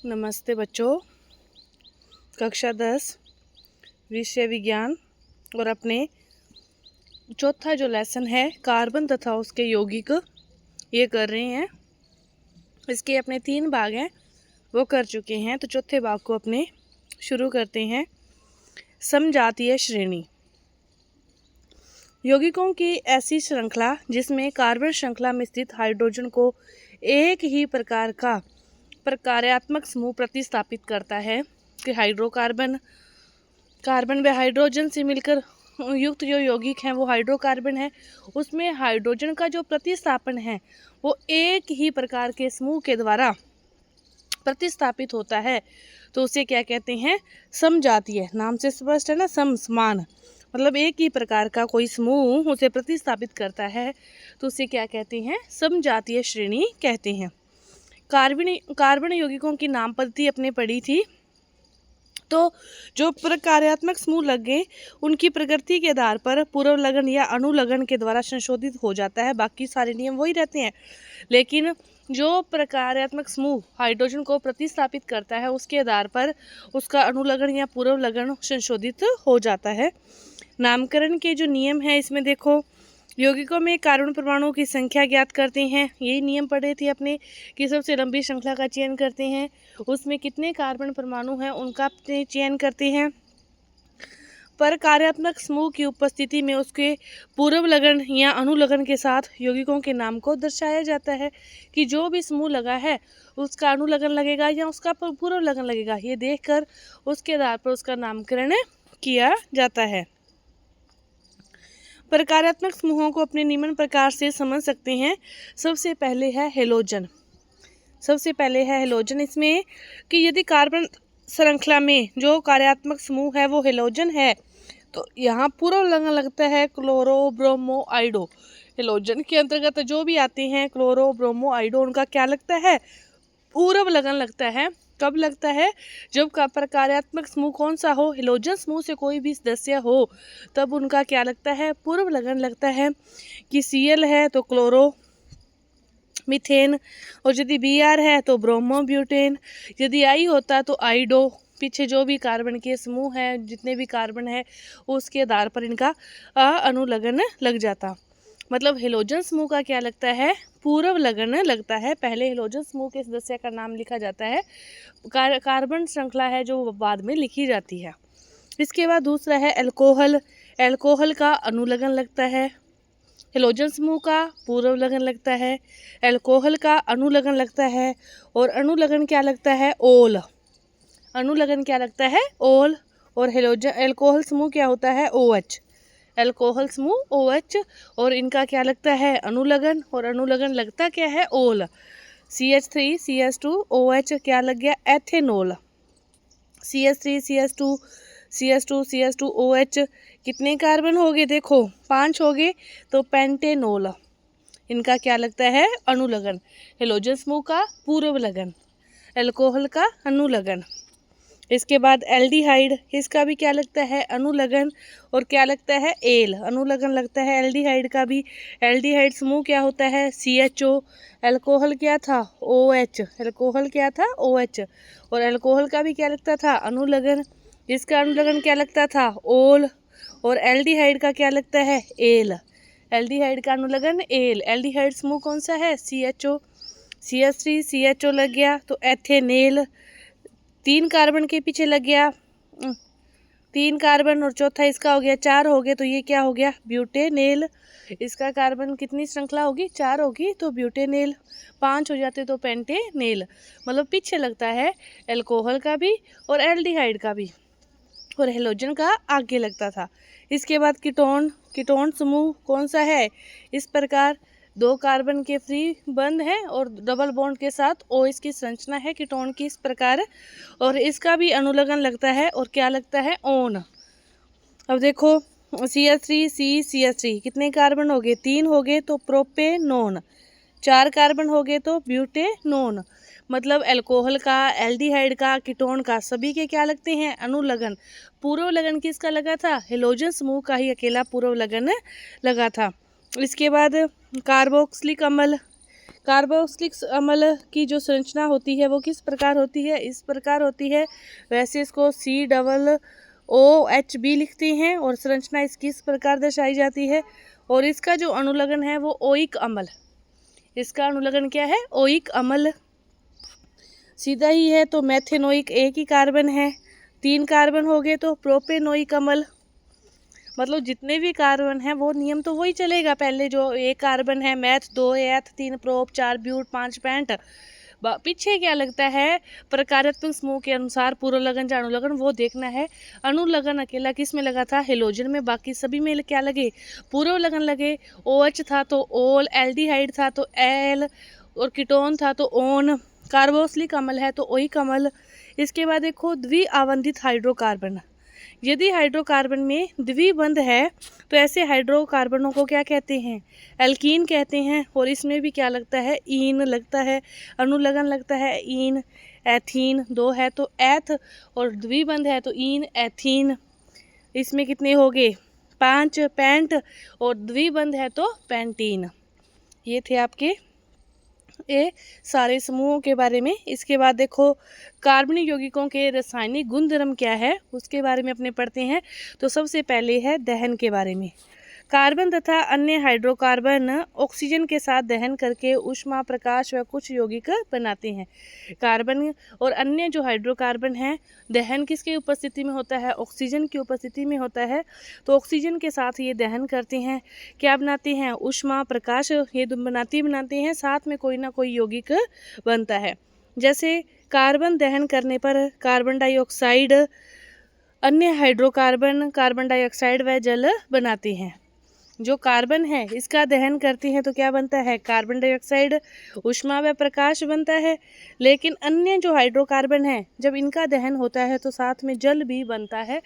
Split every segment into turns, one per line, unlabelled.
नमस्ते बच्चों। कक्षा 10 विषय विज्ञान और अपने चौथा जो लेसन है कार्बन तथा उसके यौगिक ये कर रहे हैं। इसके अपने 3 भाग हैं वो कर चुके हैं, तो चौथे भाग को अपने शुरू करते हैं। समजातीय श्रेणी। यौगिकों की ऐसी श्रृंखला जिसमें कार्बन श्रृंखला में स्थित हाइड्रोजन को एक ही प्रकार का प्रकार्यात्मक समूह प्रतिस्थापित करता है कि हाइड्रोकार्बन कार्बन व हाइड्रोजन से मिलकर युक्त जो यौगिक हैं वो हाइड्रोकार्बन है। उसमें हाइड्रोजन का जो प्रतिस्थापन है वो एक ही प्रकार के समूह के द्वारा प्रतिस्थापित होता है, तो उसे क्या कहते हैं? समजातीय। नाम से स्पष्ट है ना, समान मतलब एक ही प्रकार का कोई समूह उसे प्रतिस्थापित करता है, तो उसे क्या कहते हैं? समजातीय श्रेणी कहते हैं। कार्बन यौगिकों की नाम पद्धति अपने पढ़ी थी, तो जो प्रकार्यात्मक समूह लग गए उनकी प्रकृति के आधार पर पूर्व लगन या अनुलगन के द्वारा संशोधित हो जाता है। बाकी सारे नियम वही रहते हैं, लेकिन जो प्रकार्यात्मक समूह हाइड्रोजन को प्रतिस्थापित करता है उसके आधार पर उसका अनुलगन या पूर्व लगन संशोधित हो जाता है। नामकरण के जो नियम हैं इसमें देखो, यौगिकों में कार्बन परमाणुओं की संख्या ज्ञात करते हैं। यही नियम पढ़े थे अपने कि सबसे लंबी श्रृंखला का चयन करते हैं, उसमें कितने कार्बन परमाणु हैं उनका चयन करते हैं। पर कार्यात्मक समूह की उपस्थिति में उसके पूर्व लगन या अनुलगन के साथ यौगिकों के नाम को दर्शाया जाता है कि जो भी समूह लगा है उसका अनुलगन लगेगा या उसका पूर्व लगन लगेगा, ये देखकर उसके आधार पर उसका नामकरण किया जाता है। प्रकारात्मक समूहों को अपने निम्न प्रकार से समझ सकते हैं। सबसे पहले है हेलोजन। इसमें कि यदि कार्बन श्रृंखला में जो कार्यात्मक समूह है वो हेलोजन है, तो यहाँ पूर्व लगन लगता है क्लोरो ब्रोमो आइडो। हेलोजन के अंतर्गत जो भी आते हैं क्लोरो ब्रोमो आइडो, उनका क्या लगता है? पूर्व लगन लगता है। कब लगता है? जब का प्रकार्यात्मक समूह कौन सा हो, हेलोजन समूह से कोई भी सदस्य हो, तब उनका क्या लगता है? पूर्व लगन लगता है। कि Cl है तो क्लोरो मीथेन, और यदि Br है तो ब्रोमो ब्यूटेन, यदि I होता तो आइडो। पीछे जो भी कार्बन के समूह हैं, जितने भी कार्बन है उसके आधार पर इनका अनुलगन लग जाता। मतलब हेलोजन समूह का क्या लगता है? पूर्व लगन लगता है। पहले हेलोजन समूह के सदस्य का नाम लिखा जाता है, कार्बन श्रृंखला है जो बाद में लिखी जाती है। इसके बाद दूसरा है एल्कोहल। एल्कोहल का अनुलगन लगता है, हेलोजन समूह का पूर्व लगन लगता है, एल्कोहल का अनुलगन लगता है, और अनुलगन क्या लगता है? ओल। अनुलगन क्या लगता है? ओल। और एल्कोहल समूह क्या होता है? OH। एल्कोहल समूह OH, और इनका क्या लगता है? अनुलगन, और अनुलगन लगता क्या है? ओल। CH3 CH2 OH क्या लग गया? एथेनॉल। CH3 CH2 OH कितने कार्बन हो गए? देखो 5 हो गए, तो पेंटेनॉल। इनका क्या लगता है? अनुलगन। हेलोजन समूह का पूर्व लगन, एल्कोहल का अनुलगन। इसके बाद एल्डिहाइड, इसका भी क्या लगता है? अनुलगन, और क्या लगता है? एल। अनुलगन लगता है एल्डिहाइड का भी। एल्डिहाइड समूह क्या होता है? CHO। एल्कोहल क्या था? OH। एल्कोहल क्या था? OH, और एल्कोहल का भी क्या लगता था? अनुलगन। इसका अनुलगन क्या लगता था? ओल, और एल्डिहाइड का क्या लगता है? एल। एल्डिहाइड का अनुलगन एल। एल्डिहाइड समूह कौन सा है? CHO। CH3 CHO लग गया तो एथेनेल, 3 कार्बन के पीछे लग गया 3 कार्बन, और चौथा इसका हो गया 4 हो गए, तो ये क्या हो गया? ब्यूटेनेल। इसका कार्बन कितनी श्रृंखला होगी? 4 होगी, तो ब्यूटेनेल। 5 हो जाते तो पेंटेनेल। मतलब पीछे लगता है एल्कोहल का भी और एल्डिहाइड का भी, और हेलोजन का आगे लगता था। इसके बाद कीटोन समूह कौन सा है? इस प्रकार 2 कार्बन के फ्री बंध हैं और डबल बॉन्ड के साथ OH की संरचना है कीटोन की इस प्रकार, और इसका भी अनुलगन लगता है, और क्या लगता है? ओन। अब देखो CH3 कितने कार्बन हो गए? 3 हो गए, तो प्रोपेनोन। 4 कार्बन हो गए तो ब्यूटेनोन। मतलब एल्कोहल का, एल्डिहाइड का, कीटोन का, सभी के क्या लगते हैं? अनुलगन। पूर्व लगन किसका लगा था? हेलोजन समूह का ही अकेला पूर्व लगन लगा था। इसके बाद कार्बोक्सिलिक अम्ल, कार्बोक्सिलिक अम्ल की जो संरचना होती है वो किस प्रकार होती है, इस प्रकार होती है। वैसे इसको COOH लिखते हैं और संरचना इसकी इस प्रकार दर्शाई जाती है। और इसका जो अनुलग्न है वो ओइक अम्ल, इसका अनुलग्न क्या है, ओइक अम्ल। सीधा ही है तो मेथेनोइक एक ही कार्बन है, 3 कार्बन हो गए तो प्रोपेनोइक अम्ल। मतलब जितने भी कार्बन हैं वो नियम तो वही चलेगा, पहले जो एक कार्बन है मैथ, 2 एथ, 3 प्रोप, 4 ब्यूट, 5 पेंट। पीछे क्या लगता है, प्रकारात्मक समूह के अनुसार पूर्वलग्न या अनुलग्न वो देखना है। अनुलग्न अकेला किस में लगा था, हेलोजन में, बाकी सभी में क्या लगे, पूर्वलग्न लगे। OH था तो ओल, एल्डिहाइड था तो एल, और कीटोन था तो ओन, कार्बोक्सिलिक अम्ल है तो ओइक अम्ल। इसके बाद देखो द्विआवंधित हाइड्रोकार्बन, यदि हाइड्रोकार्बन में द्विबंध है तो ऐसे हाइड्रोकार्बनों को क्या कहते हैं, एल्कीन कहते हैं। और इसमें भी क्या लगता है, ईन लगता है, अनुलग्न लगता है ईन। एथीन 2 है तो एथ, और द्विबंध है तो ईन एथीन। इसमें कितने हो गए, 5 पेंट, और द्विबंध है तो पेंटीन। ये थे आपके ये सारे समूहों के बारे में। इसके बाद देखो कार्बनिक यौगिकों के रासायनिक गुणधर्म क्या है उसके बारे में अपने पढ़ते हैं। तो सबसे पहले है दहन के बारे में। कार्बन तथा अन्य हाइड्रोकार्बन ऑक्सीजन के साथ दहन करके ऊष्मा, प्रकाश व कुछ यौगिक बनाते हैं। कार्बन और अन्य जो हाइड्रोकार्बन हैं, दहन किसकी उपस्थिति में होता है, ऑक्सीजन की उपस्थिति में होता है। तो ऑक्सीजन के साथ ये दहन करते हैं, क्या बनाते हैं, ऊष्मा, प्रकाश, ये बनाते हैं, साथ में कोई ना कोई यौगिक बनता है। जैसे कार्बन दहन करने पर कार्बन डाइऑक्साइड, अन्य हाइड्रोकार्बन कार्बन डाइऑक्साइड व जल बनाते हैं। जो कार्बन है इसका दहन करती हैं तो क्या बनता है, कार्बन डाइऑक्साइड, ऊष्मा व प्रकाश बनता है। लेकिन अन्य जो हाइड्रोकार्बन है जब इनका दहन होता है तो साथ में जल भी बनता है।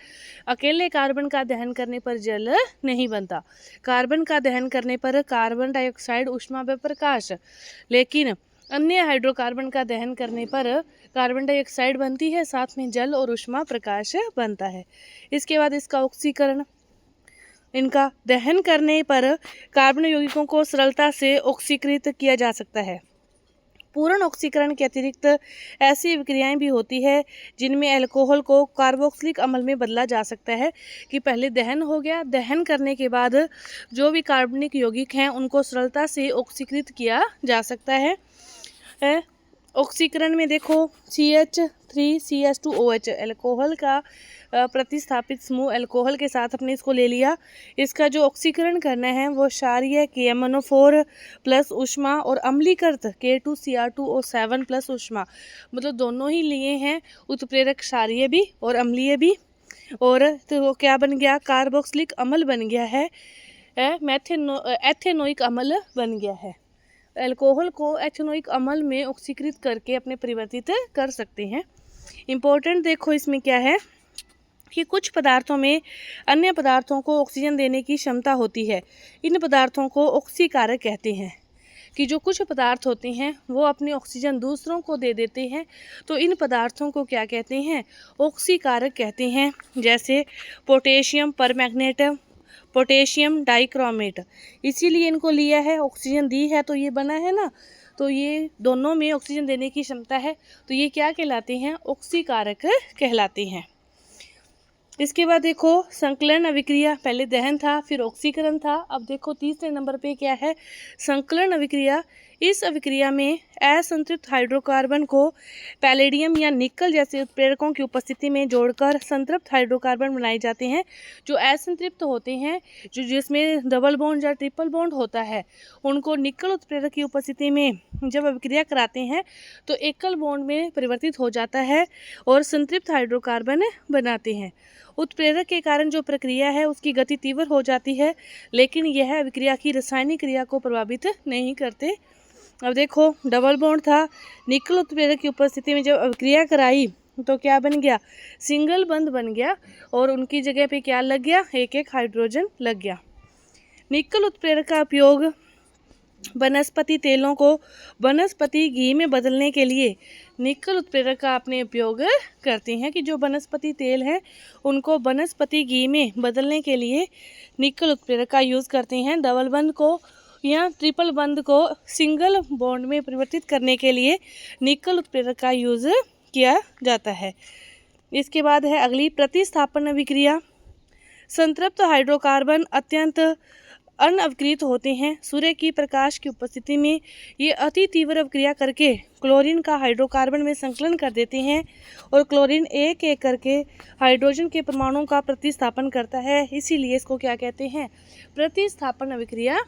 अकेले कार्बन का दहन करने पर जल नहीं बनता, कार्बन का दहन करने पर कार्बन डाइऑक्साइड, ऊष्मा व प्रकाश। लेकिन अन्य हाइड्रोकार्बन का दहन करने पर कार्बन डाइऑक्साइड बनती है, साथ में जल और ऊष्मा प्रकाश बनता है। इसके बाद इसका ऑक्सीकरण, इनका दहन करने पर कार्बन यौगिकों को सरलता से ऑक्सीकृत किया जा सकता है। पूर्ण ऑक्सीकरण के अतिरिक्त ऐसी विक्रियाएं भी होती है जिनमें अल्कोहल को कार्बोक्सिलिक अम्ल में बदला जा सकता है। कि पहले दहन हो गया, दहन करने के बाद जो भी कार्बनिक यौगिक हैं उनको सरलता से ऑक्सीकृत किया जा सकता है। ऑक्सीकरण में देखो CH3CH2OH, अल्कोहल का प्रतिस्थापित समूह अल्कोहल के साथ अपने इसको ले लिया। इसका जो ऑक्सीकरण करना है वो क्षारीय KMnO4 प्लस ऊष्मा और अम्लीकृत K2Cr2O7 प्लस ऊष्मा, मतलब दोनों ही लिए हैं, उत्प्रेरक क्षारीय भी और अम्लीय भी। और तो क्या बन गया, कार्बोक्सिलिक अम्ल बन गया है, एथेनोइक अम्ल बन गया है। अल्कोहल को एथेनोइक अम्ल में ऑक्सीकृत करके अपने परिवर्तित कर सकते हैं। इम्पोर्टेंट देखो इसमें क्या है कि कुछ पदार्थों में अन्य पदार्थों को ऑक्सीजन देने की क्षमता होती है, इन पदार्थों को ऑक्सीकारक कहते हैं। कि जो कुछ पदार्थ होते हैं वो अपनी ऑक्सीजन दूसरों को दे देते हैं, तो इन पदार्थों को क्या कहते हैं, ऑक्सीकारक कहते हैं। जैसे पोटेशियम परमैंगनेट, पोटेशियम डाइक्रोमेट, इसीलिए इनको लिया है, ऑक्सीजन दी है तो ये बना है ना, तो ये दोनों में ऑक्सीजन देने की क्षमता है, तो ये क्या कहलाते हैं, ऑक्सीकारक कहलाते हैं। इसके बाद देखो संकलन अभिक्रिया, पहले दहन था फिर ऑक्सीकरण था, अब देखो तीसरे नंबर पे क्या है, संकलन अभिक्रिया। इस अभिक्रिया में असंतृप्त हाइड्रोकार्बन को पैलेडियम या निकल जैसे उत्प्रेरकों की उपस्थिति में जोड़कर संतृप्त हाइड्रोकार्बन बनाए जाते हैं। जो असंतृप्त होते हैं, जो जिसमें डबल बॉन्ड या ट्रिपल बॉन्ड होता है, उनको निकल उत्प्रेरक की उपस्थिति में जब अभिक्रिया कराते हैं तो एकल बॉन्ड में परिवर्तित हो जाता है और संतृप्त हाइड्रोकार्बन बनाते हैं। उत्प्रेरक के कारण जो प्रक्रिया है उसकी गति तीव्र हो जाती है, लेकिन यह अभिक्रिया की रासायनिक क्रिया को प्रभावित नहीं करते। अब देखो डबल बॉन्ड था, निकल उत्प्रेरक की उपस्थिति में जब अभिक्रिया कराई तो क्या बन गया, सिंगल बंध बन गया, और उनकी जगह पे क्या लग गया, एक एक हाइड्रोजन लग गया। निकल उत्प्रेरक का उपयोग वनस्पति तेलों को वनस्पति घी में बदलने के लिए निकल उत्प्रेरक का अपने उपयोग करते हैं। कि जो वनस्पति तेल है उनको वनस्पति घी में बदलने के लिए निकल उत्प्रेरक का यूज़ करते हैं। डबल बंध को यहाँ ट्रिपल बंध को सिंगल बॉन्ड में परिवर्तित करने के लिए निकल उत्प्रेरक का यूज़ किया जाता है। इसके बाद है अगली प्रतिस्थापन अभिक्रिया। संतृप्त हाइड्रोकार्बन अत्यंत अनअवकृत होते हैं। सूर्य की प्रकाश की उपस्थिति में ये अति तीव्र अभिक्रिया करके क्लोरीन का हाइड्रोकार्बन में संकलन कर देते हैं और क्लोरीन एक एक करके हाइड्रोजन के परमाणुओं का प्रतिस्थापन करता है। इसीलिए इसको क्या कहते हैं? प्रतिस्थापन अभिक्रिया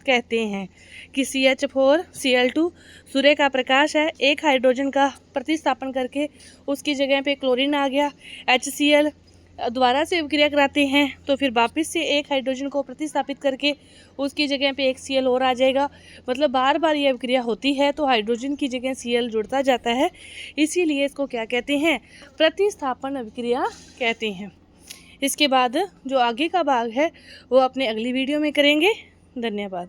कहते हैं। कि CH4 Cl2 सूर्य का प्रकाश है, एक हाइड्रोजन का प्रतिस्थापन करके उसकी जगह पे क्लोरीन आ गया। HCl दोबारा से अभिक्रिया कराते हैं तो फिर वापस से एक हाइड्रोजन को प्रतिस्थापित करके उसकी जगह पे एक Cl और आ जाएगा। मतलब बार बार ये अभिक्रिया होती है तो हाइड्रोजन की जगह Cl जुड़ता जाता है। इसीलिए इसको क्या कहते हैं? प्रतिस्थापन अभिक्रिया कहते हैं। इसके बाद जो आगे का भाग है वो अपने अगली वीडियो में करेंगे। धन्यवाद।